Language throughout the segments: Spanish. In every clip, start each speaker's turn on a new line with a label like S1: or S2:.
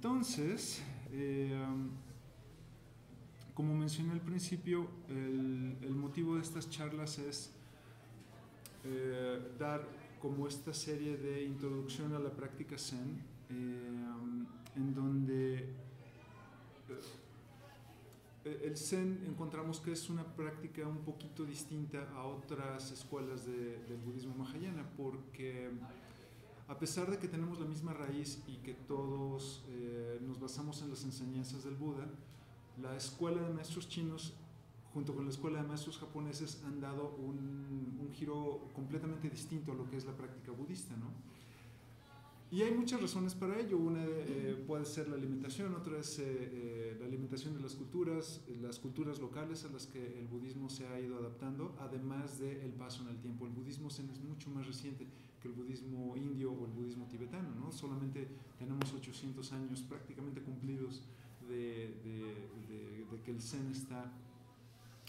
S1: Entonces, como mencioné al principio, el motivo de estas charlas es dar como esta serie de introducción a la práctica Zen, en donde el Zen encontramos que es una práctica un poquito distinta a otras escuelas del budismo mahayana, porque a pesar de que tenemos la misma raíz y que todos nos basamos en las enseñanzas del Buda, la escuela de maestros chinos junto con la escuela de maestros japoneses han dado un giro completamente distinto a lo que es la práctica budista, ¿no? Y hay muchas razones para ello. Una puede ser la alimentación, otra es la alimentación de las culturas locales a las que el budismo se ha ido adaptando, además del paso en el tiempo. El budismo zen es mucho más reciente que el budismo indio o el budismo tibetano, ¿no? Solamente tenemos 800 años prácticamente cumplidos de que el zen está,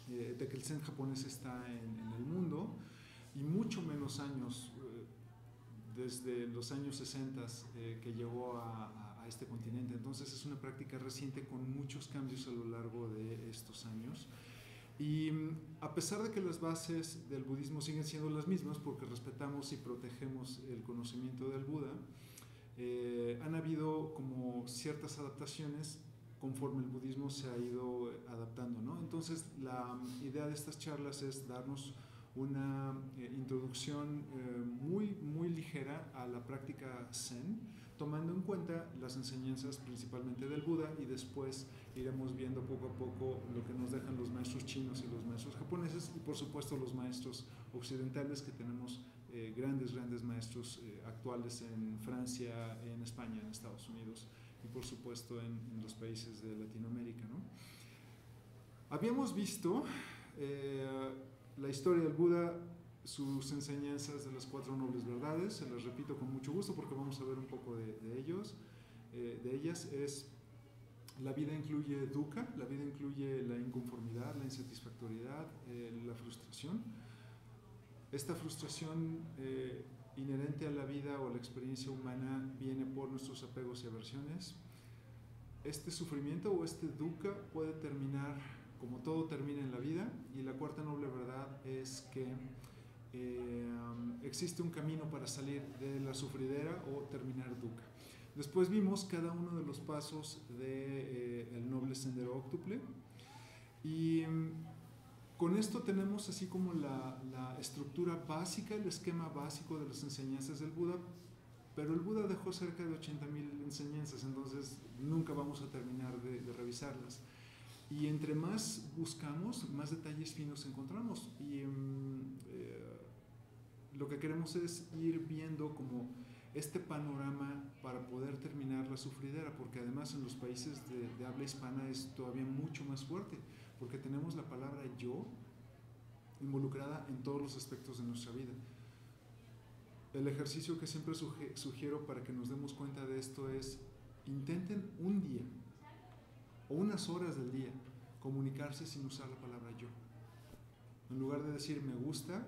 S1: de que el zen japonés está en el mundo, y mucho menos años desde los años 60 que llegó a este continente. Entonces es una práctica reciente con muchos cambios a lo largo de estos años. Y a pesar de que las bases del budismo siguen siendo las mismas, porque respetamos y protegemos el conocimiento del Buda, han habido como ciertas adaptaciones conforme el budismo se ha ido adaptando, ¿no? Entonces la idea de estas charlas es darnos una introducción muy ligera a la práctica Zen, tomando en cuenta las enseñanzas principalmente del Buda, y después iremos viendo poco a poco lo que nos dejan los maestros chinos y los maestros japoneses, y por supuesto los maestros occidentales, que tenemos grandes maestros actuales en Francia, en España, en Estados Unidos y por supuesto en los países de Latinoamérica, ¿no? Habíamos visto la historia del Buda, sus enseñanzas de las 4 nobles verdades. Se las repito con mucho gusto porque vamos a ver un poco de ellas. Es: la vida incluye dukkha, la vida incluye la inconformidad, la insatisfactoriedad, la frustración. Esta frustración inherente a la vida o a la experiencia humana viene por nuestros apegos y aversiones. Este sufrimiento o este dukkha puede terminar como todo termina en la vida, y la 4ª noble verdad es que existe un camino para salir de la sufridera o terminar dukkha. Después vimos cada uno de los pasos del noble sendero óctuple, y con esto tenemos así como la estructura básica, el esquema básico de las enseñanzas del Buda. Pero el Buda dejó cerca de 80,000 enseñanzas, entonces nunca vamos a terminar de revisarlas. Y entre más buscamos, más detalles finos encontramos. Y lo que queremos es ir viendo como este panorama para poder terminar la sufridera, porque además en los países de habla hispana es todavía mucho más fuerte, porque tenemos la palabra yo involucrada en todos los aspectos de nuestra vida. El ejercicio que siempre sugiero para que nos demos cuenta de esto es: intenten un día o unas horas del día comunicarse sin usar la palabra yo. En lugar de decir me gusta,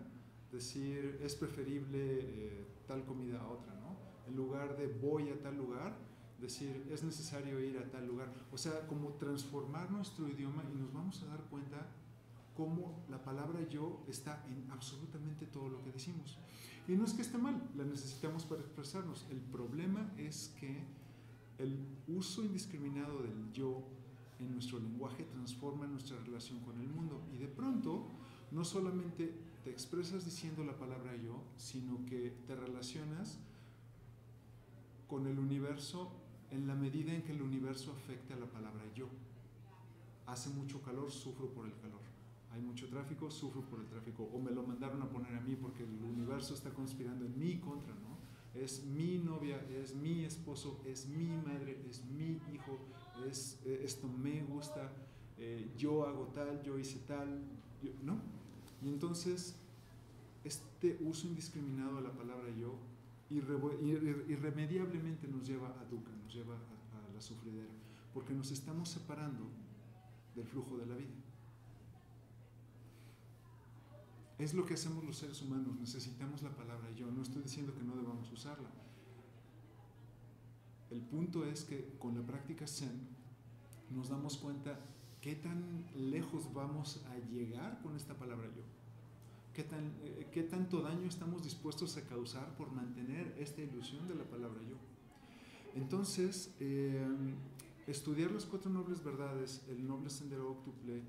S1: decir es preferible tal comida a otra, ¿no? En lugar de voy a tal lugar, decir es necesario ir a tal lugar. O sea, como transformar nuestro idioma, y nos vamos a dar cuenta cómo la palabra yo está en absolutamente todo lo que decimos. Y no es que esté mal, la necesitamos para expresarnos. El problema es que el uso indiscriminado del yo en nuestro lenguaje transforma nuestra relación con el mundo, y de pronto no solamente te expresas diciendo la palabra yo, sino que te relacionas con el universo en la medida en que el universo afecta a la palabra yo. Hace mucho calor, sufro por el calor. Hay mucho tráfico, sufro por el tráfico. O me lo mandaron a poner a mí porque el universo está conspirando en mi contra, ¿no? Es mi novia, es mi esposo, es mi madre, es mi hijo, esto me gusta, yo hago tal, yo hice tal, ¿no? Y entonces este uso indiscriminado de la palabra yo irremediablemente nos lleva a dukkha, nos lleva a la sufridera, porque nos estamos separando del flujo de la vida. Es lo que hacemos los seres humanos, necesitamos la palabra yo. No estoy diciendo que no debamos usarla. el punto es que con la práctica Zen nos damos cuenta qué tan lejos vamos a llegar con esta palabra yo. ¿Qué tanto daño estamos dispuestos a causar por mantener esta ilusión de la palabra yo? Entonces, estudiar las 4 nobles verdades, el noble sendero óctuple,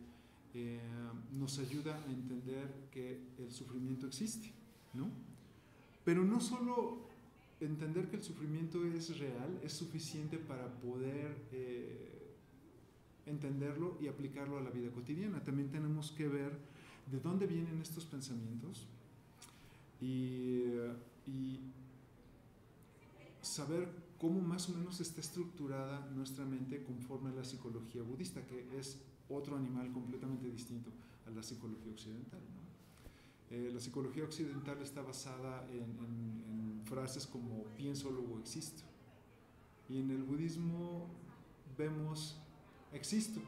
S1: nos ayuda a entender que el sufrimiento existe, ¿no? Pero no solo entender que el sufrimiento es real, es suficiente para poder entenderlo y aplicarlo a la vida cotidiana. También tenemos que ver de dónde vienen estos pensamientos y saber cómo más o menos está estructurada nuestra mente conforme a la psicología budista, que es otro animal completamente distinto a la psicología occidental, ¿no? La psicología occidental está basada en frases como pienso, luego existo. Y en el budismo vemos existo.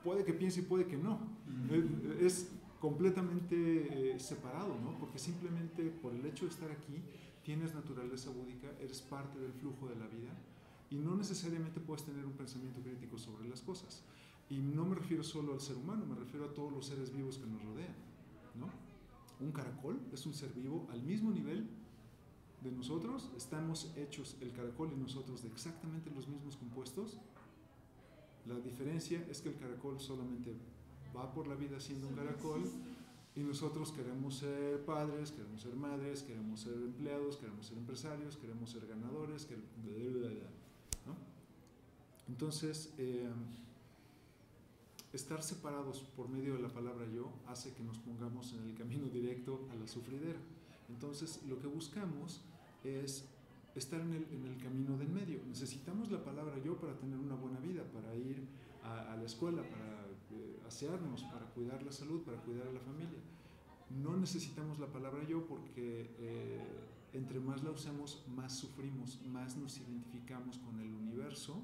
S1: Puede que piense y puede que no. Es completamente separado, ¿no? Porque simplemente por el hecho de estar aquí tienes naturaleza búdica, eres parte del flujo de la vida y no necesariamente puedes tener un pensamiento crítico sobre las cosas. Y no me refiero solo al ser humano, me refiero a todos los seres vivos que nos rodean, ¿no? Un caracol es un ser vivo al mismo nivel de nosotros, estamos hechos el caracol y nosotros de exactamente los mismos compuestos. La diferencia es que el caracol solamente va por la vida siendo un caracol y nosotros queremos ser padres, queremos ser madres, queremos ser empleados, queremos ser empresarios, queremos ser ganadores, ¿no? Entonces, estar separados por medio de la palabra yo hace que nos pongamos en el camino directo a la sufridera. Entonces, lo que buscamos es estar en el camino del medio. Necesitamos la palabra yo para tener una buena vida, para ir a la escuela, para asearnos, para cuidar la salud, para cuidar a la familia. No necesitamos la palabra yo porque entre más la usemos, más sufrimos, más nos identificamos con el universo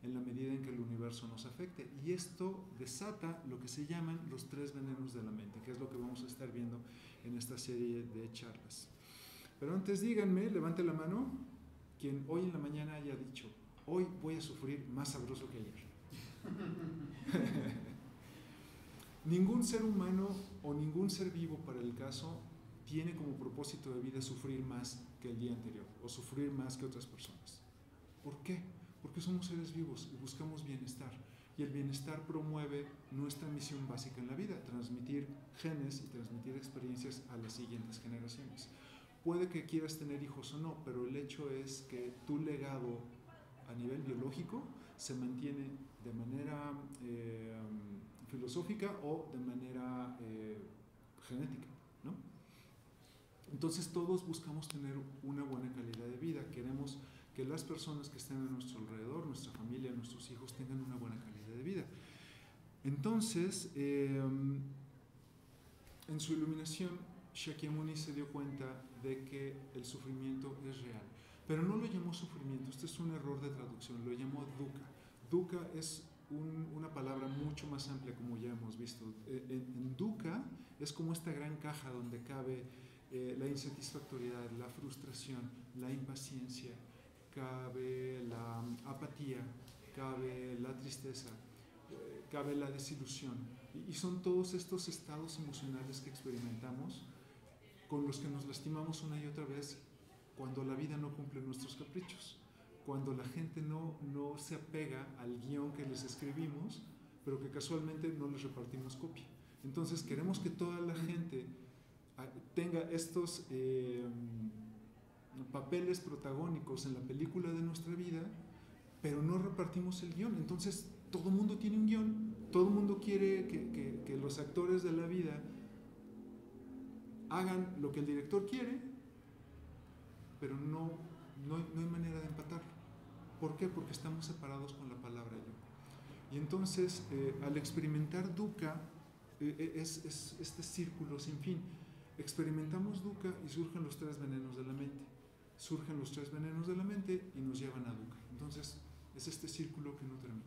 S1: en la medida en que el universo nos afecte. Y esto desata lo que se llaman los 3 venenos de la mente, que es lo que vamos a estar viendo en esta serie de charlas. Pero antes díganme, levante la mano, quien hoy en la mañana haya dicho, hoy voy a sufrir más sabroso que ayer. Ningún ser humano o ningún ser vivo para el caso tiene como propósito de vida sufrir más que el día anterior o sufrir más que otras personas. ¿Por qué? Porque somos seres vivos y buscamos bienestar. Y el bienestar promueve nuestra misión básica en la vida, transmitir genes y transmitir experiencias a las siguientes generaciones. Puede que quieras tener hijos o no, pero el hecho es que tu legado a nivel biológico se mantiene de manera filosófica o de manera genética, ¿no? Entonces todos buscamos tener una buena calidad de vida, queremos que las personas que estén a nuestro alrededor, nuestra familia, nuestros hijos tengan una buena calidad de vida. Entonces, en su iluminación, Shakyamuni se dio cuenta de que el sufrimiento es real, pero no lo llamó sufrimiento, este es un error de traducción, lo llamó dukkha. Dukkha es una palabra mucho más amplia, como ya hemos visto. En dukkha es como esta gran caja donde cabe la insatisfactoriedad, la frustración, la impaciencia, cabe la apatía, cabe la tristeza, cabe la desilusión. Y son todos estos estados emocionales que experimentamos con los que nos lastimamos una y otra vez cuando la vida no cumple nuestros caprichos, cuando la gente no se apega al guión que les escribimos, pero que casualmente no les repartimos copia. Entonces queremos que toda la gente tenga estos papeles protagónicos en la película de nuestra vida, pero no repartimos el guión. Entonces todo el mundo tiene un guión, todo el mundo quiere que los actores de la vida hagan lo que el director quiere, pero no hay manera de empatarlo. ¿Por qué? Porque estamos separados con la palabra yo. Y entonces, al experimentar dukkha, es este círculo sin fin. Experimentamos dukkha y surgen los 3 venenos de la mente. Surgen los 3 venenos de la mente y nos llevan a dukkha. Entonces, es este círculo que no termina.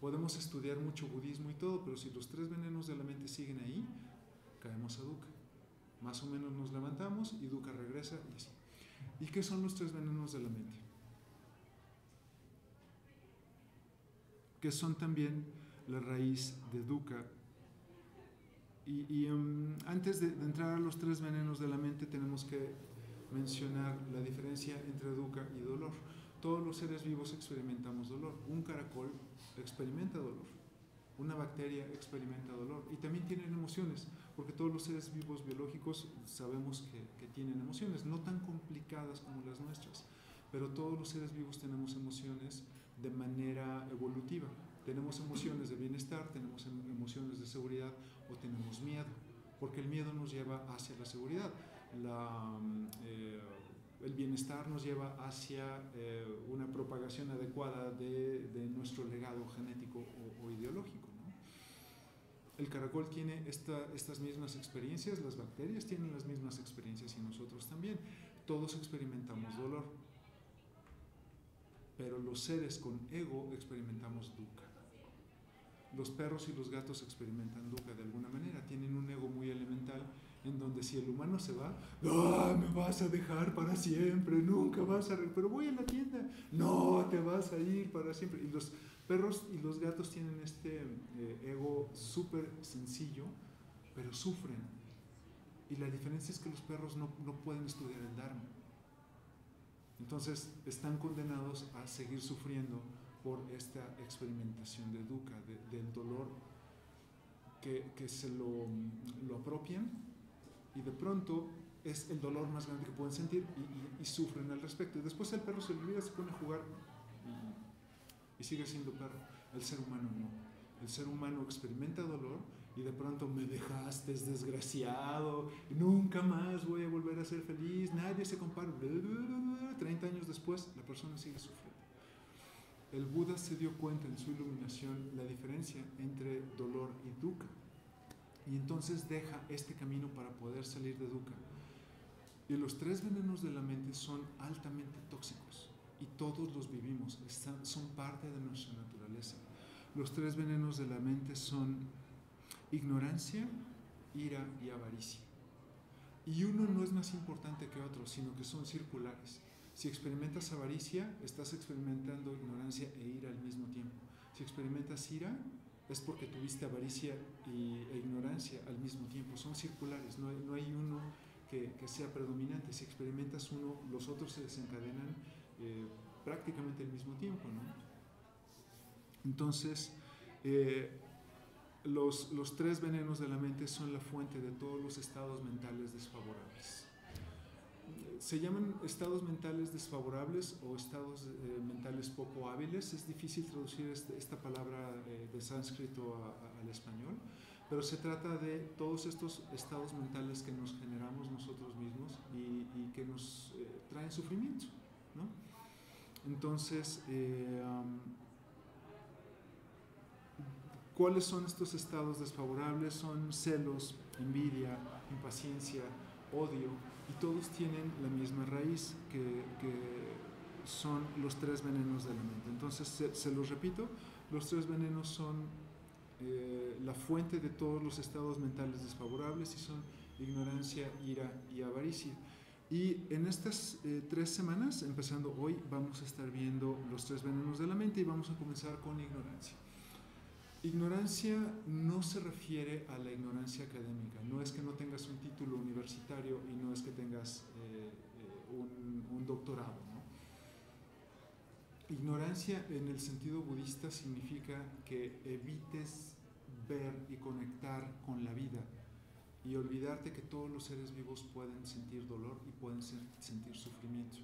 S1: Podemos estudiar mucho budismo y todo, pero si los 3 venenos de la mente siguen ahí, caemos a dukkha. Más o menos nos levantamos y dukkha regresa y así. ¿Y qué son los 3 venenos de la mente? que son también la raíz de dukkha. Antes de entrar a los tres venenos de la mente, tenemos que mencionar la diferencia entre dukkha y dolor. Todos los seres vivos experimentamos dolor. Un caracol experimenta dolor. Una bacteria experimenta dolor. Y también tienen emociones, porque todos los seres vivos biológicos sabemos que tienen emociones, no tan complicadas como las nuestras, pero todos los seres vivos tenemos emociones de manera evolutiva. Tenemos emociones de bienestar, tenemos emociones de seguridad o tenemos miedo, porque el miedo nos lleva hacia la seguridad. El bienestar nos lleva hacia una propagación adecuada de nuestro legado genético o ideológico, ¿no? El caracol tiene estas mismas experiencias, las bacterias tienen las mismas experiencias y nosotros también. Todos experimentamos dolor, pero los seres con ego experimentamos dukkha. Los perros y los gatos experimentan dukkha de alguna manera, tienen un ego muy elemental en donde si el humano se va, ¡ah, me vas a dejar para siempre! Nunca vas a... Pero voy a la tienda, no, te vas a ir para siempre. Y los perros y los gatos tienen este ego súper sencillo, pero sufren. Y la diferencia es que los perros no pueden estudiar el Dharma. Entonces están condenados a seguir sufriendo por esta experimentación de dukkha, del dolor que se lo apropian, y de pronto es el dolor más grande que pueden sentir y sufren al respecto. Y después el perro se olvida, se pone a jugar y sigue siendo perro. El ser humano no. El ser humano experimenta dolor y de pronto me dejaste, es desgraciado, nunca más voy a volver a ser feliz, nadie se compara. 30 años después la persona sigue sufriendo. El Buda se dio cuenta en su iluminación la diferencia entre dolor y dukkha, y entonces deja este camino para poder salir de dukkha. Y los tres venenos de la mente son altamente tóxicos y todos los vivimos, son parte de nuestra naturaleza. Los tres venenos de la mente son ignorancia, ira y avaricia. Y uno no es más importante que otro, sino que son circulares. Si experimentas avaricia, estás experimentando ignorancia e ira al mismo tiempo. Si experimentas ira, es porque tuviste avaricia e ignorancia al mismo tiempo. Son circulares, no hay uno que sea predominante. Si experimentas uno, los otros se desencadenan prácticamente al mismo tiempo, ¿no? Entonces, los tres venenos de la mente son la fuente de todos los estados mentales desfavorables. Se llaman estados mentales desfavorables o estados mentales poco hábiles. Es difícil traducir esta palabra de sánscrito al español, pero se trata de todos estos estados mentales que nos generamos nosotros mismos y que nos traen sufrimiento, ¿no? Entonces, ¿cuáles son estos estados desfavorables? Son celos, envidia, impaciencia, odio, y todos tienen la misma raíz, que son los tres venenos de la mente. Entonces, se los repito, los tres venenos son la fuente de todos los estados mentales desfavorables y son ignorancia, ira y avaricia. Y en estas 3 semanas, empezando hoy, vamos a estar viendo los tres venenos de la mente y vamos a comenzar con ignorancia. Ignorancia no se refiere a la ignorancia académica, no es que no tengas un título universitario y no es que tengas un doctorado, ¿no? Ignorancia en el sentido budista significa que evites ver y conectar con la vida y olvidarte que todos los seres vivos pueden sentir dolor y pueden sentir sufrimiento.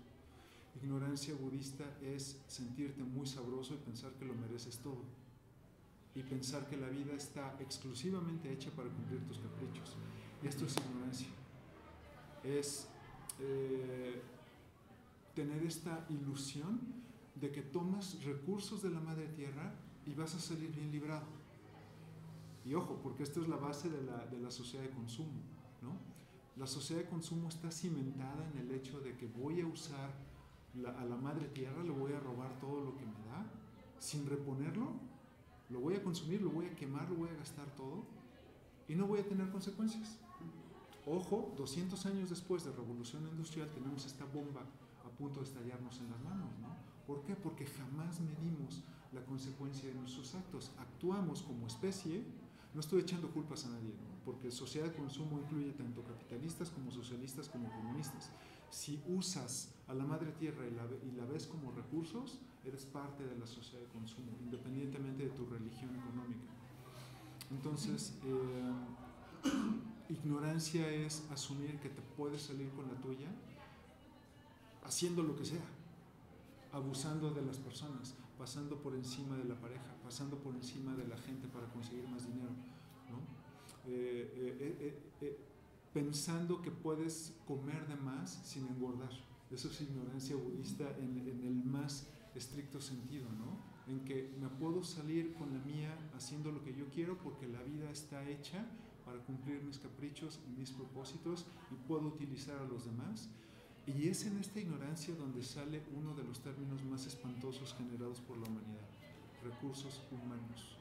S1: Ignorancia budista es sentirte muy sabroso y pensar que lo mereces todo, y pensar que la vida está exclusivamente hecha para cumplir tus caprichos. Esto es ignorancia. Es tener esta ilusión de que tomas recursos de la madre tierra y vas a salir bien librado. Y ojo, porque esto es la base de la sociedad de consumo, ¿no? La sociedad de consumo está cimentada en el hecho de que voy a usar a la madre tierra, le voy a robar todo lo que me da, sin reponerlo, lo voy a consumir, lo voy a quemar, lo voy a gastar todo y no voy a tener consecuencias. Ojo, 200 años después de la Revolución Industrial tenemos esta bomba a punto de estallarnos en las manos, ¿no? ¿Por qué? Porque jamás medimos la consecuencia de nuestros actos. Actuamos como especie, no estoy echando culpas a nadie, ¿no? Porque sociedad de consumo incluye tanto capitalistas como socialistas como comunistas. Si usas a la madre tierra y la ves como recursos, eres parte de la sociedad de consumo, independientemente de tu religión económica. Entonces, ignorancia es asumir que te puedes salir con la tuya haciendo lo que sea, abusando de las personas, pasando por encima de la pareja, pasando por encima de la gente para conseguir más dinero, ¿no? Pensando que puedes comer de más sin engordar. Eso es ignorancia budista en el más estricto sentido, ¿no? En que me puedo salir con la mía haciendo lo que yo quiero porque la vida está hecha para cumplir mis caprichos y mis propósitos y puedo utilizar a los demás. Y es en esta ignorancia donde sale uno de los términos más espantosos generados por la humanidad: recursos humanos.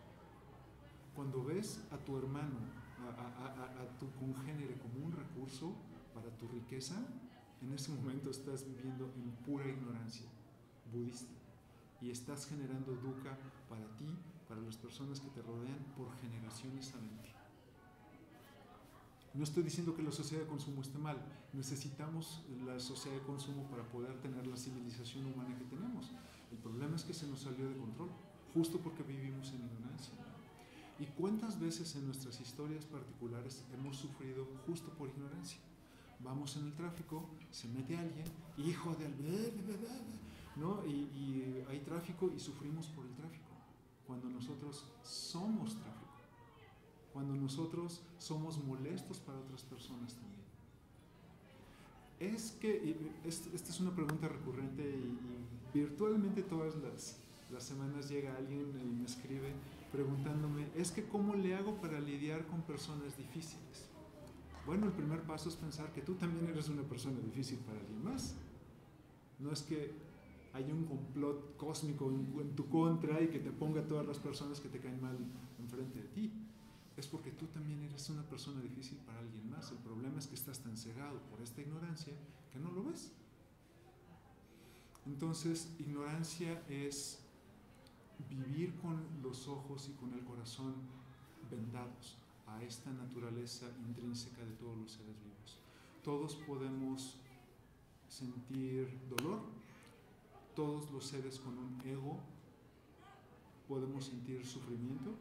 S1: Cuando ves a tu hermano, a tu congénere como un recurso para tu riqueza, en ese momento estás viviendo en pura ignorancia budista y estás generando dukkha para ti, para las personas que te rodean por generaciones a venir. No estoy diciendo que la sociedad de consumo esté mal. Necesitamos la sociedad de consumo para poder tener la civilización humana que tenemos. El problema es que se nos salió de control, justo porque vivimos en ignorancia. ¿Y cuántas veces en nuestras historias particulares hemos sufrido justo por ignorancia? Vamos en el tráfico, se mete alguien, hijo del... ¿no? Y hay tráfico y sufrimos por el tráfico, cuando nosotros somos tráfico. Cuando nosotros somos molestos para otras personas también. Es que, esta es una pregunta recurrente y virtualmente todas las semanas llega alguien y me escribe preguntándome, es que ¿cómo le hago para lidiar con personas difíciles? Bueno, el primer paso es pensar que tú también eres una persona difícil para alguien más. No es que haya un complot cósmico en tu contra y que te ponga a todas las personas que te caen mal enfrente de ti. Es porque tú también eres una persona difícil para alguien más. El problema es que estás tan cegado por esta ignorancia que no lo ves. Entonces, ignorancia es vivir con los ojos y con el corazón vendados a esta naturaleza intrínseca de todos los seres vivos. Todos podemos sentir dolor, todos los seres con un ego podemos sentir sufrimiento.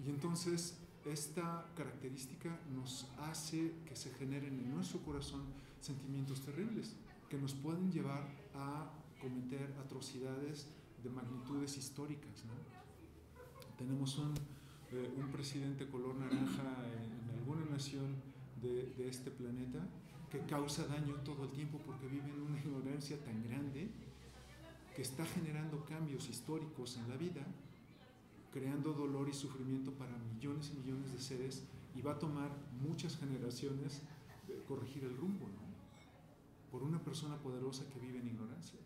S1: Y entonces esta característica nos hace que se generen en nuestro corazón sentimientos terribles que nos pueden llevar a cometer atrocidades de magnitudes históricas, ¿no? Tenemos un presidente color naranja en alguna nación de este planeta que causa daño todo el tiempo porque vive en una ignorancia tan grande que está generando cambios históricos en la vida, creando dolor y sufrimiento para millones y millones de seres, y va a tomar muchas generaciones de corregir el rumbo, ¿no? Por una persona poderosa que vive en ignorancia,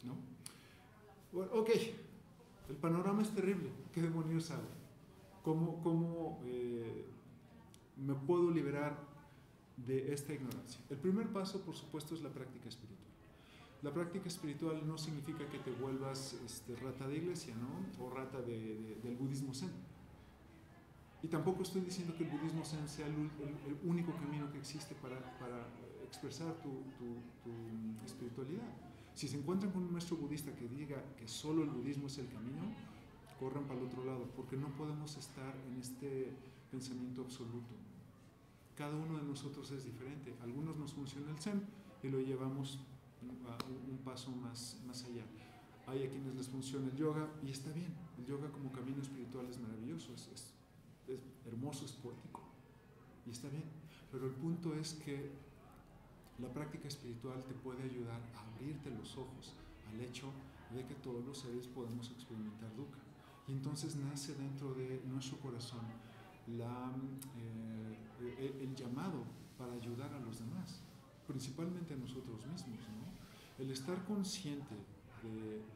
S1: ¿no? Bueno, ok, el panorama es terrible. ¿Qué demonios hago? ¿Cómo me puedo liberar de esta ignorancia? El primer paso, por supuesto, es la práctica espiritual. La práctica espiritual no significa que te vuelvas rata de iglesia, ¿no? O rata del budismo zen. Y tampoco estoy diciendo que el budismo zen sea el único camino que existe para expresar tu espiritualidad. Si se encuentran con un maestro budista que diga que solo el budismo es el camino, corran para el otro lado, porque no podemos estar en este pensamiento absoluto. Cada uno de nosotros es diferente. A algunos nos funciona el zen y lo llevamos un paso más allá. Hay a quienes les funciona el yoga y está bien. El yoga como camino espiritual es maravilloso, es hermoso, es poético y está bien. Pero el punto es que la práctica espiritual te puede ayudar a abrirte los ojos al hecho de que todos los seres podemos experimentar dukkha. Y entonces nace dentro de nuestro corazón el llamado para ayudar a los demás, principalmente a nosotros mismos, ¿no? El estar consciente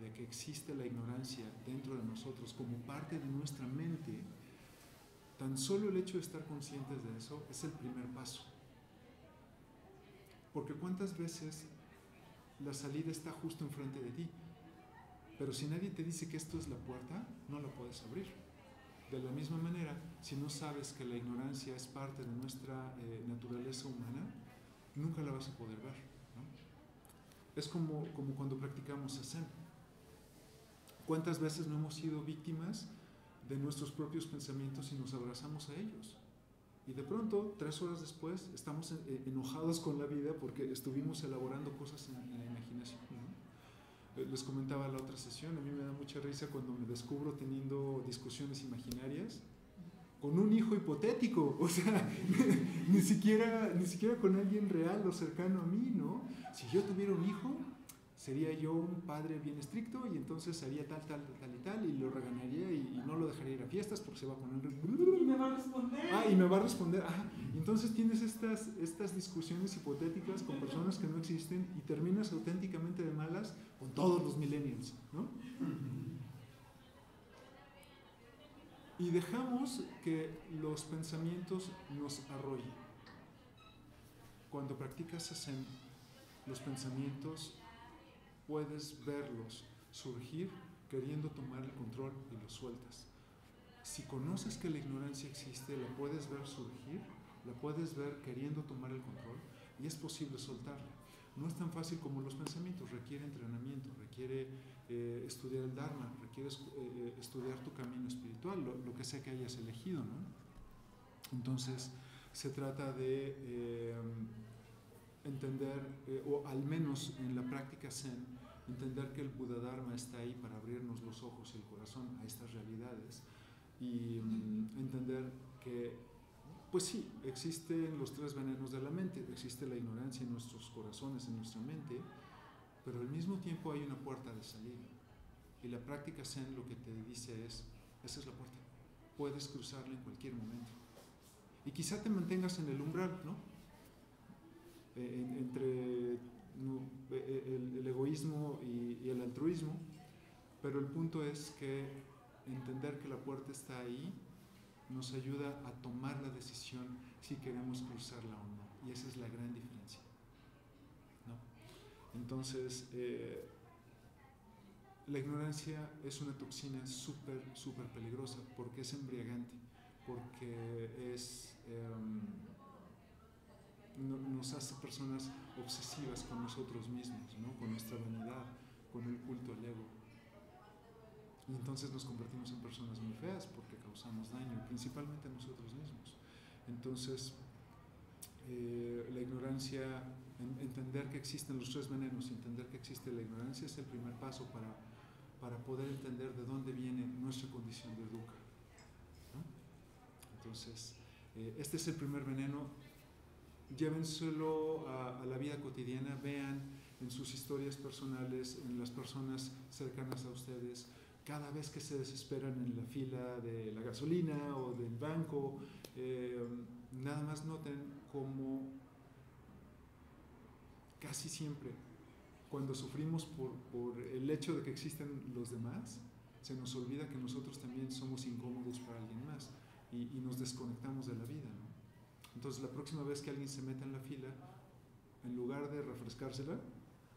S1: de que existe la ignorancia dentro de nosotros como parte de nuestra mente, tan solo el hecho de estar conscientes de eso es el primer paso. Porque ¿cuántas veces la salida está justo enfrente de ti? Pero si nadie te dice que esto es la puerta, no la puedes abrir. De la misma manera, si no sabes que la ignorancia es parte de nuestra naturaleza humana, nunca la vas a poder ver, ¿no? Es como cuando practicamos Zen. ¿Cuántas veces no hemos sido víctimas de nuestros propios pensamientos y nos abrazamos a ellos? Y de pronto, 3 horas después, estamos enojados con la vida porque estuvimos elaborando cosas en la imaginación, ¿no? Les comentaba la otra sesión, a mí me da mucha risa cuando me descubro teniendo discusiones imaginarias con un hijo hipotético, o sea, ni siquiera con alguien real o cercano a mí, ¿no? Si yo tuviera un hijo, sería yo un padre bien estricto y entonces haría tal y tal y lo regañaría y no lo dejaría ir a fiestas porque se va a poner...
S2: Y me va a responder.
S1: Y me va a responder. Entonces tienes estas discusiones hipotéticas con personas que no existen y terminas auténticamente de malas con todos los millennials, ¿no? Y dejamos que los pensamientos nos arrollen. Cuando practicas Zen, los pensamientos puedes verlos surgir queriendo tomar el control y los sueltas. Si conoces que la ignorancia existe, la puedes ver surgir, la puedes ver queriendo tomar el control y es posible soltarla. No es tan fácil como los pensamientos, requiere entrenamiento, requiere estudiar el Dharma, requiere estudiar tu camino espiritual, lo que sea que hayas elegido, ¿no? Entonces, se trata de entender, o al menos en la práctica Zen, entender que el Buda Dharma está ahí para abrirnos los ojos y el corazón a estas realidades y entender que, pues sí, existen los 3 venenos de la mente, existe la ignorancia en nuestros corazones, en nuestra mente, pero al mismo tiempo hay una puerta de salida. Y la práctica Zen lo que te dice es, esa es la puerta, puedes cruzarla en cualquier momento. Y quizá te mantengas en el umbral, ¿no? Entre el egoísmo y el altruismo, pero el punto es que entender que la puerta está ahí nos ayuda a tomar la decisión si queremos cruzarla o no, y esa es la gran diferencia, ¿no? Entonces, la ignorancia es una toxina súper peligrosa porque es embriagante, porque nos hace personas obsesivas con nosotros mismos, ¿no? Con nuestra vanidad, con el culto al ego. Y entonces nos convertimos en personas muy feas porque causamos daño, principalmente a nosotros mismos. Entonces, la ignorancia, entender que existen los 3 venenos, entender que existe la ignorancia es el primer paso para poder entender de dónde viene nuestra condición de dukkha, ¿no? Entonces, este es el primer veneno. Llévenselo a la vida cotidiana, vean en sus historias personales, en las personas cercanas a ustedes, cada vez que se desesperan en la fila de la gasolina o del banco, nada más noten como casi siempre cuando sufrimos por el hecho de que existen los demás, se nos olvida que nosotros también somos incómodos para alguien más y nos desconectamos de la vida, ¿no? Entonces, la próxima vez que alguien se meta en la fila, en lugar de refrescársela,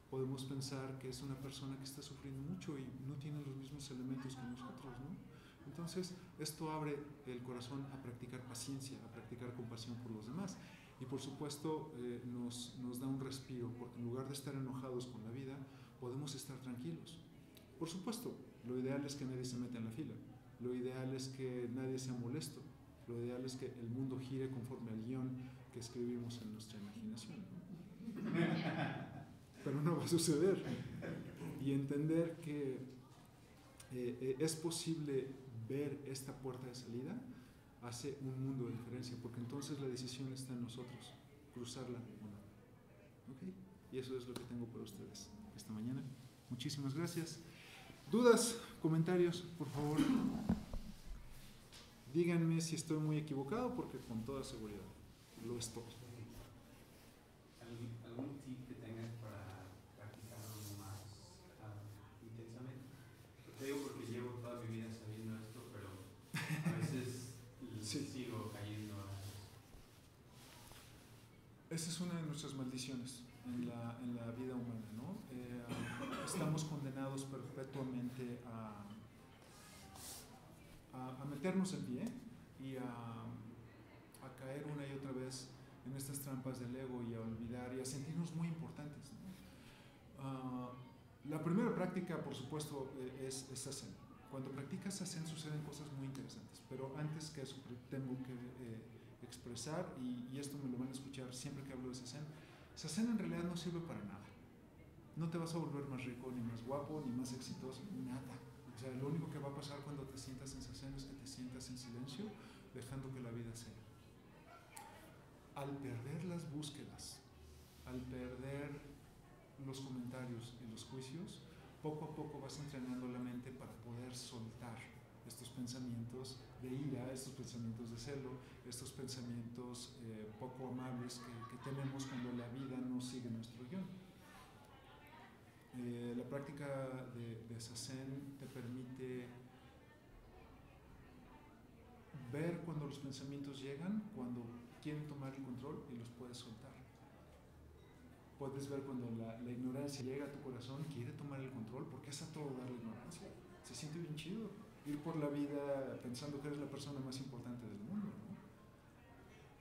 S1: podemos pensar que es una persona que está sufriendo mucho y no tiene los mismos elementos que nosotros, ¿no? Entonces, esto abre el corazón a practicar paciencia, a practicar compasión por los demás. Y por supuesto, nos da un respiro, porque en lugar de estar enojados con la vida, podemos estar tranquilos. Por supuesto, lo ideal es que nadie se meta en la fila, lo ideal es que nadie sea molesto, lo ideal es que el mundo gire conforme al guión que escribimos en nuestra imaginación, ¿no? Pero no va a suceder. Y entender que es posible ver esta puerta de salida hace un mundo de diferencia, porque entonces la decisión está en nosotros, cruzarla o no. ¿Okay? Y eso es lo que tengo para ustedes esta mañana. Muchísimas gracias. ¿Dudas, comentarios, por favor? Díganme si estoy muy equivocado, porque con toda seguridad lo estoy.
S3: ¿Algún tip que tengas para practicarlo más intensamente? Te digo porque llevo toda mi vida sabiendo esto, pero a veces sí sigo cayendo a eso.
S1: Esa es una de nuestras maldiciones en la vida humana, ¿no? Estamos condenados perpetuamente justamente a meternos el pie y a caer una y otra vez en estas trampas del ego y a olvidar y a sentirnos muy importantes, ¿no? La primera práctica, por supuesto, es Zazen. Cuando practicas Zazen suceden cosas muy interesantes, pero antes que eso tengo que expresar, y esto me lo van a escuchar siempre que hablo de Zazen. Zazen en realidad no sirve para nada. No te vas a volver más rico, ni más guapo, ni más exitoso, nada. O sea, lo único que va a pasar cuando te sientas en Zazen es que te sientas en silencio, dejando que la vida sea. Al perder las búsquedas, al perder los comentarios y los juicios, poco a poco vas entrenando la mente para poder soltar estos pensamientos de ira, estos pensamientos de celo, estos pensamientos poco amables que tenemos cuando la vida no sigue nuestro guión. La práctica de Zazen te permite ver cuando los pensamientos llegan, cuando quieren tomar el control, y los puedes soltar. Puedes ver cuando la ignorancia llega a tu corazón, quiere tomar el control, porque es a todo dar la ignorancia. Se siente bien chido ir por la vida pensando que eres la persona más importante del mundo, ¿no?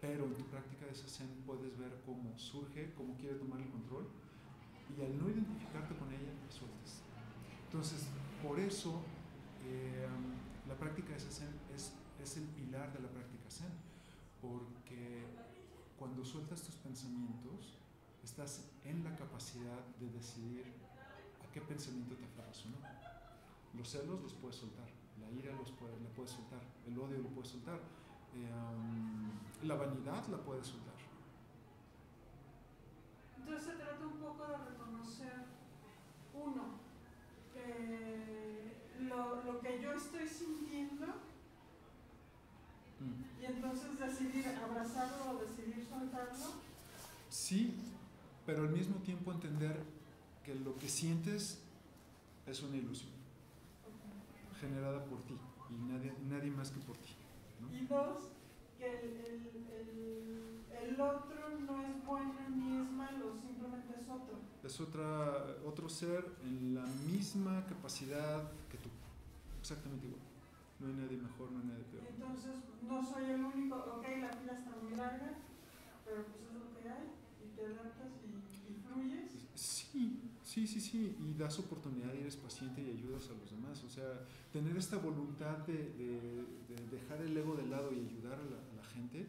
S1: Pero en tu práctica de Zazen puedes ver cómo surge, cómo quiere tomar el control, y al no identificarte con ella, la sueltas. Entonces, por eso la práctica de Zazen es el pilar de la práctica Zen, porque cuando sueltas tus pensamientos, estás en la capacidad de decidir a qué pensamiento te aferras o no. Los celos los puedes soltar, la ira la puedes soltar, el odio lo puedes soltar, la vanidad la puedes soltar.
S2: Entonces se trata un poco de reconocer, uno, lo que yo estoy sintiendo, y entonces decidir abrazarlo o decidir soltarlo.
S1: Sí, pero al mismo tiempo entender que lo que sientes es una ilusión generada por ti y nadie más que por ti, ¿no?
S2: Y dos, que el otro no es bueno ni es malo, simplemente es otro.
S1: Es otro ser en la misma capacidad que tú, exactamente igual. No hay nadie mejor, no hay nadie peor.
S2: Entonces no soy el único, ok, la fila está muy larga, pero pues es lo que hay, y te adaptas y fluyes.
S1: Sí, y das oportunidad y eres paciente y ayudas a los demás. O sea, tener esta voluntad de dejar el ego de lado y ayudar a la gente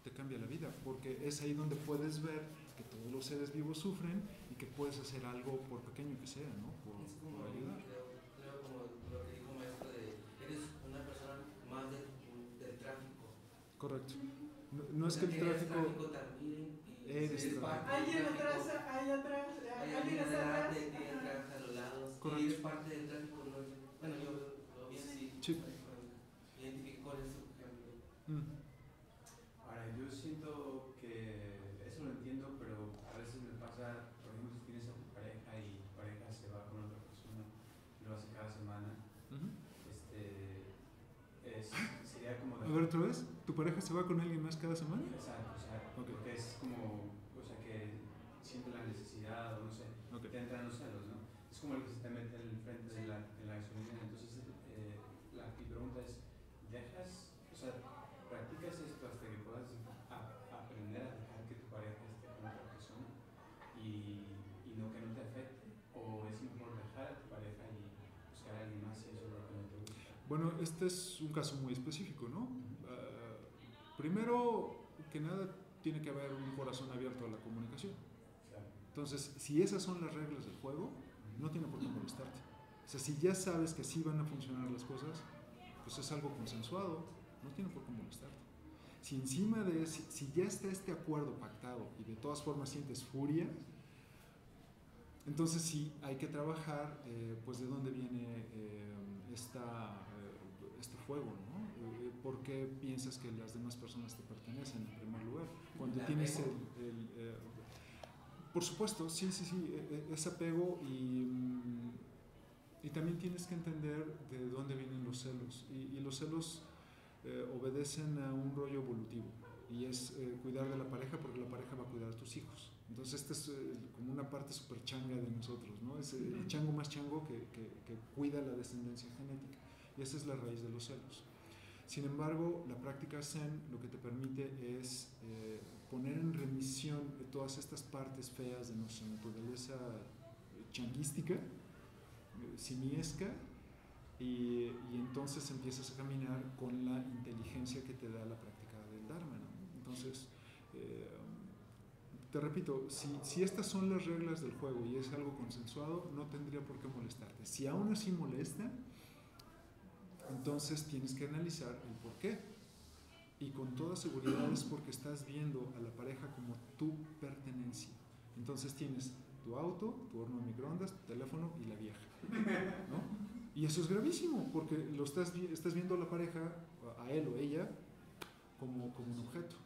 S1: te cambia la vida, porque es ahí donde puedes ver que todos los seres vivos sufren y que puedes hacer algo, por pequeño que sea, ¿no? Por ayudar.
S4: Creo como lo que dijo maestro, eres una persona más del tráfico.
S1: Correcto. No es que el tráfico
S4: también,
S1: eres tráfico.
S2: Alguien atrás, alguien atrás.
S4: Atrás, a los lados.
S1: Correcto.
S4: Y eres parte del tráfico. ¿No? Bueno, yo lo vi así.
S1: Sí.
S4: Identifico con eso.
S3: Ahora, yo siento que eso lo entiendo, pero a veces me pasa, por ejemplo, si tienes a tu pareja y tu pareja se va con otra persona y lo hace cada semana, sería como...
S1: A ver, otra vez, ¿tu pareja se va con alguien más cada semana?
S3: Exacto, o sea,
S1: Okay.
S3: porque es como, o sea, que siente la necesidad, o no sé,
S1: Okay.
S3: te entran los celos, ¿no? Es como el que se te mete en el frente de la gasolinera. Entonces, mi pregunta es, ¿dejas, o sea, practicas esto hasta que puedas aprender a dejar que tu pareja esté con otra persona y no que no te afecte? ¿O es mejor dejar a tu pareja y buscar a alguien más si eso es lo que no te gusta?
S1: Bueno, este es un caso muy específico, ¿no? Primero que nada, tiene que haber un corazón abierto a la comunicación.
S3: Claro.
S1: Entonces, si esas son las reglas del juego, no tiene por qué molestarte. O sea, si ya sabes que así van a funcionar las cosas, pues es algo consensuado, no tiene por qué molestarte. Si encima de si ya está este acuerdo pactado y de todas formas sientes furia, entonces sí hay que trabajar pues de dónde viene este fuego, ¿no? ¿Por qué piensas que las demás personas te pertenecen en primer lugar? Cuando tienes por supuesto, sí, es apego y también tienes que entender de dónde vienen los celos. Y los celos obedecen a un rollo evolutivo y es cuidar de la pareja porque la pareja va a cuidar a tus hijos. Entonces esta es como una parte súper changa de nosotros, ¿no? Es el chango más chango que cuida la descendencia genética. Y esa es la raíz de los celos. Sin embargo, la práctica Zen lo que te permite es poner en remisión todas estas partes feas de nuestra naturaleza changuística, simiesca, y entonces empiezas a caminar con la inteligencia que te da la práctica del Dharma, ¿no? Entonces, te repito, si estas son las reglas del juego y es algo consensuado, no tendría por qué molestarte. Si aún así molesta, entonces tienes que analizar el por qué. Y con toda seguridad es porque estás viendo a la pareja como tu pertenencia. Entonces tienes tu auto, tu horno de microondas, tu teléfono y la vieja, ¿no? Y eso es gravísimo, porque estás viendo a la pareja, a él o ella, como un objeto.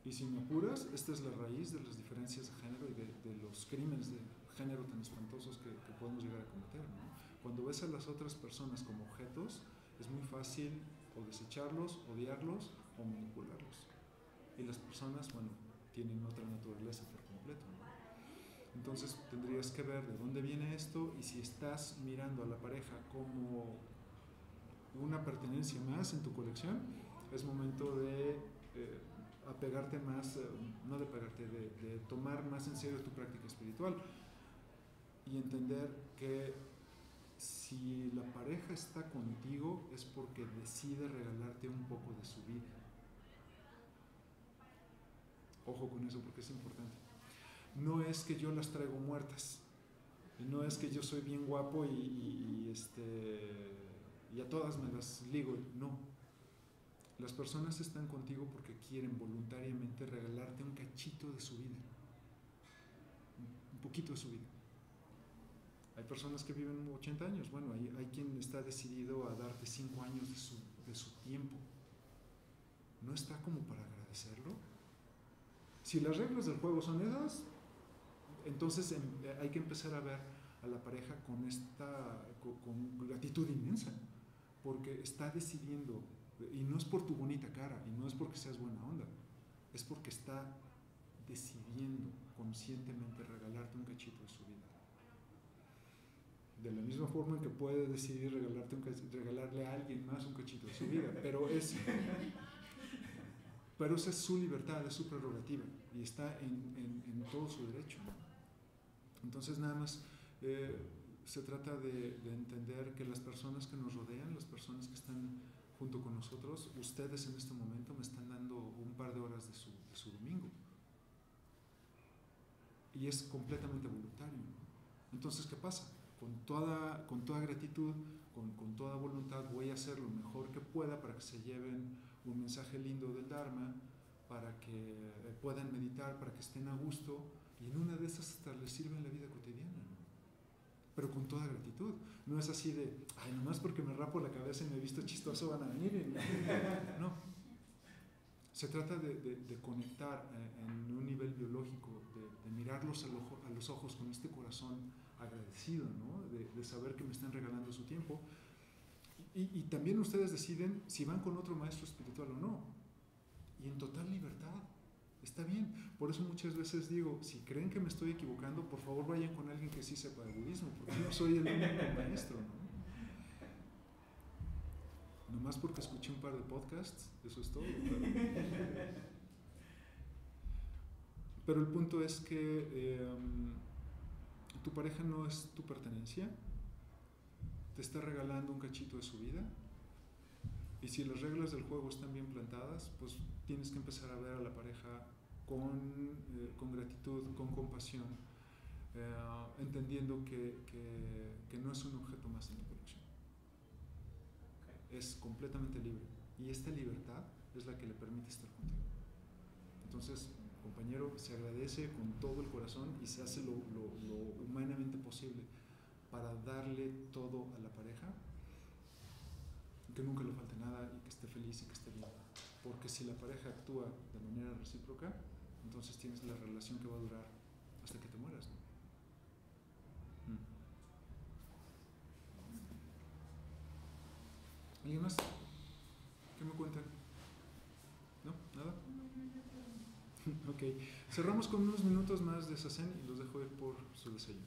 S1: Y si me apuras, esta es la raíz de las diferencias de género y de los crímenes de género tan espantosos que podemos llegar a cometer, ¿no? Cuando ves a las otras personas como objetos, es muy fácil o desecharlos, odiarlos o manipularlos. Y las personas, bueno, tienen otra naturaleza por completo, ¿no? Entonces tendrías que ver de dónde viene esto, y si estás mirando a la pareja como una pertenencia más en tu colección, es momento de apegarte más, no de pegarte, de tomar más en serio tu práctica espiritual y entender que si la pareja está contigo es porque decide regalarte un poco de su vida. Ojo con eso, porque es importante. No es que yo las traigo muertas, y no es que yo soy bien guapo y a todas me las ligo, no. Las personas están contigo porque quieren voluntariamente regalarte un cachito de su vida, un poquito de su vida. Hay personas que viven 80 años, bueno, hay quien está decidido a darte 5 años de su tiempo. ¿No está como para agradecerlo? Si las reglas del juego son esas, entonces hay que empezar a ver a la pareja con gratitud inmensa, porque está decidiendo, y no es por tu bonita cara, y no es porque seas buena onda, es porque está decidiendo conscientemente regalarte un cachito de su vida. De la misma forma en que puede decidir regalarle a alguien más un cachito de su vida, pero esa es su libertad, es su prerrogativa, y está en todo su derecho, ¿no? Entonces nada más se trata de entender que las personas que nos rodean, las personas que están junto con nosotros, ustedes en este momento me están dando un par de horas de su domingo, y es completamente voluntario, ¿no? Entonces, ¿qué pasa? Con toda gratitud, con toda voluntad, voy a hacer lo mejor que pueda para que se lleven un mensaje lindo del Dharma, para que puedan meditar, para que estén a gusto, y en una de esas hasta les sirve en la vida cotidiana, ¿no? Pero con toda gratitud. No es así de, ay, nomás porque me rapo la cabeza y me he visto chistoso van a venir. No. Se trata de conectar en un nivel biológico, de mirarlos a los ojos con este corazón agradecido, ¿no? De saber que me están regalando su tiempo. Y también ustedes deciden si van con otro maestro espiritual o no. Y en total libertad. Está bien. Por eso muchas veces digo, si creen que me estoy equivocando, por favor vayan con alguien que sí sepa de budismo, porque yo no soy el único maestro, ¿no? Nomás porque escuché un par de podcasts, eso es todo. Pero el punto es que tu pareja no es tu pertenencia, te está regalando un cachito de su vida, y si las reglas del juego están bien plantadas, pues tienes que empezar a ver a la pareja con gratitud, con compasión, entendiendo que no es un objeto más en tu colección. Es completamente libre, y esta libertad es la que le permite estar contigo. Entonces, compañero, se agradece con todo el corazón y se hace lo humanamente posible para darle todo a la pareja, que nunca le falte nada y que esté feliz y que esté bien. Porque si la pareja actúa de manera recíproca, entonces tienes la relación que va a durar hasta que te mueras, ¿no? ¿Alguien más? ¿Qué me cuentan? ¿No? ¿Nada? Ok. Ok, cerramos con unos minutos más de Zazen y los dejo ir por su desayuno.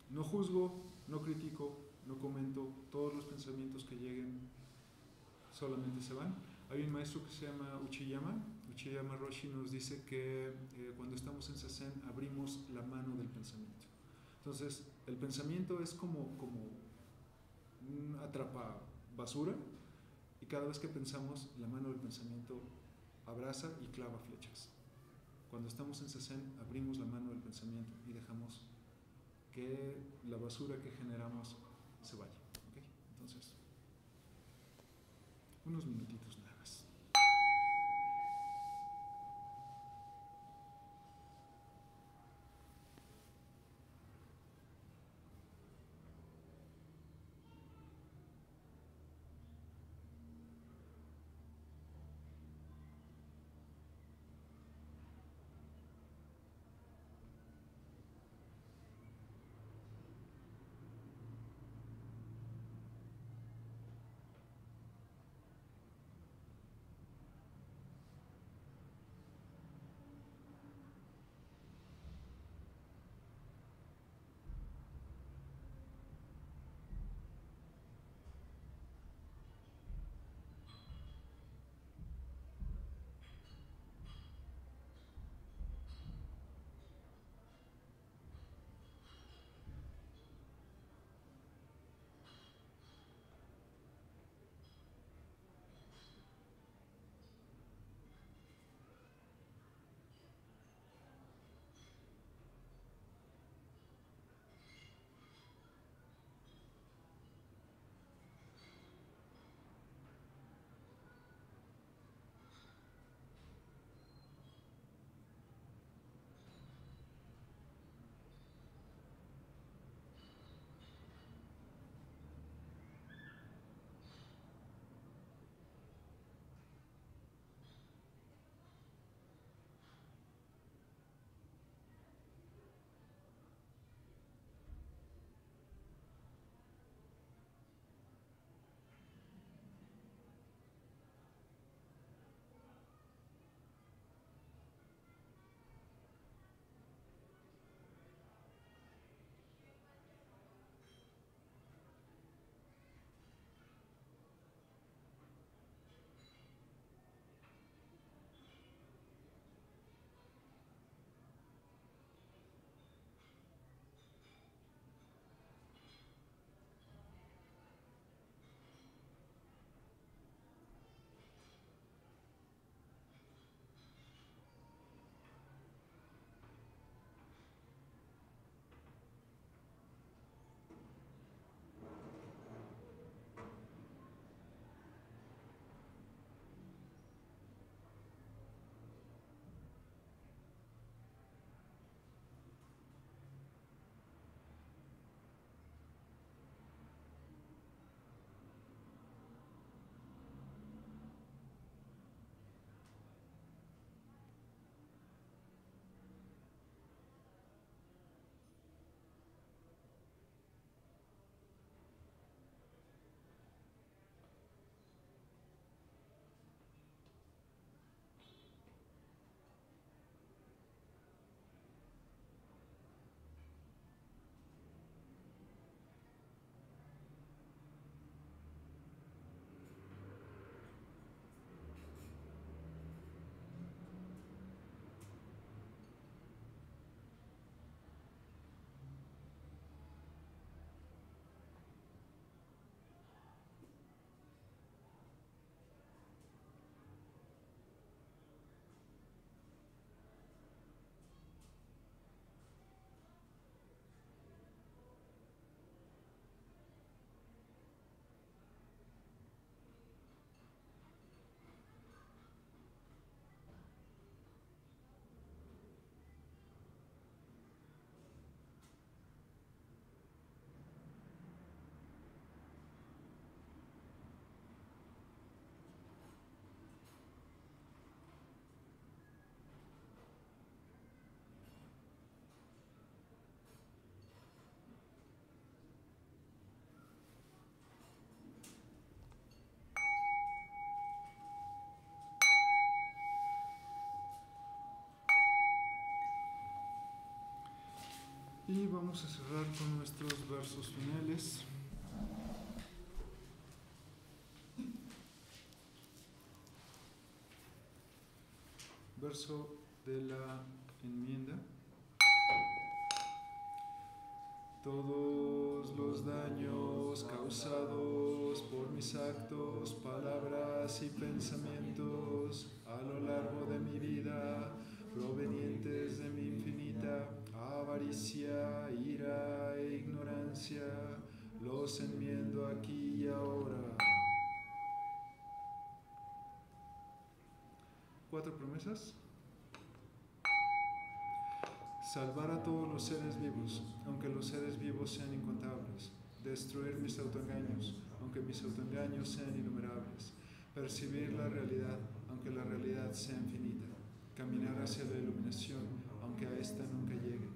S1: No juzgo, no critico, no comento, todos los pensamientos que lleguen solamente se van. Hay un maestro que se llama Uchiyama Roshi nos dice que cuando estamos en Zazen abrimos la mano del pensamiento. Entonces, el pensamiento es como un atrapa basura y cada vez que pensamos, la mano del pensamiento abraza y clava flechas. Cuando estamos en Zazen, abrimos la mano del pensamiento y dejamos que la basura que generamos se vaya. ¿Okay? Entonces, unos minutitos nada más. Y vamos a cerrar con nuestros versos finales. Verso de la enmienda. Todos los daños causados por mis actos, palabras y pensamientos a lo largo de mi vida, provenientes de mi infinita avaricia, ira e ignorancia, los enmiendo aquí y ahora. 4 promesas. Salvar a todos los seres vivos, aunque los seres vivos sean incontables. Destruir mis autoengaños, aunque mis autoengaños sean innumerables. Percibir la realidad, aunque la realidad sea infinita. Caminar hacia la iluminación, aunque a esta nunca llegue.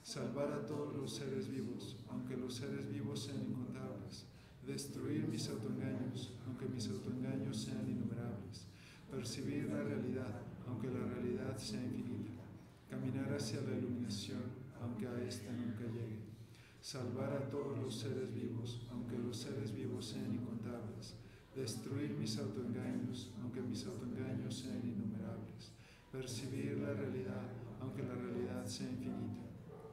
S1: Salvar a todos los seres vivos, aunque los seres vivos sean incontables. Destruir mis autoengaños, aunque mis autoengaños sean innumerables. Percibir la realidad, aunque la realidad sea infinita. Caminar hacia la iluminación, aunque a esta nunca llegue. Salvar a todos los seres vivos, aunque los seres vivos sean incontables. Destruir mis autoengaños, aunque mis autoengaños sean innumerables. Percibir la realidad, aunque la realidad sea infinita.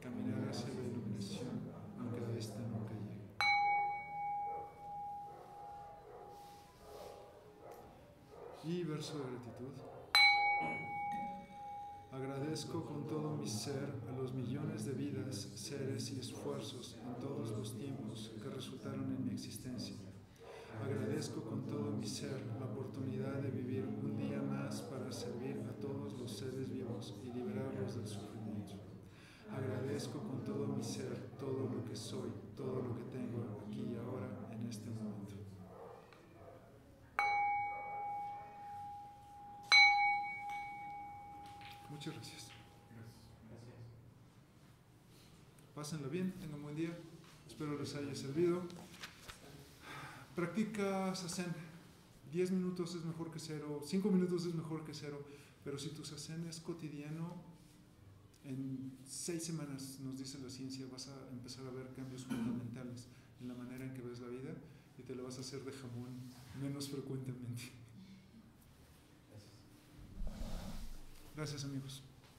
S1: Caminar hacia la iluminación, aunque a esta nunca llegue. Y verso de gratitud. Agradezco con todo mi ser a los millones de vidas, seres y esfuerzos en todos los tiempos que resultaron en mi existencia. Agradezco con todo mi ser la oportunidad de vivir un día más para servir a todos los seres vivos y liberarlos del sufrimiento. Agradezco con todo mi ser todo lo que soy, todo lo que tengo aquí y ahora en este momento. Muchas gracias.
S3: Gracias.
S1: Pásenlo bien, tengan un buen día. Espero les haya servido. Practica Zazen. 10 minutos es mejor que 0, 5 minutos es mejor que 0, pero si tu Zazen es cotidiano, en 6 semanas, nos dice la ciencia, vas a empezar a ver cambios fundamentales en la manera en que ves la vida y te lo vas a hacer de jamón menos frecuentemente. Gracias, amigos.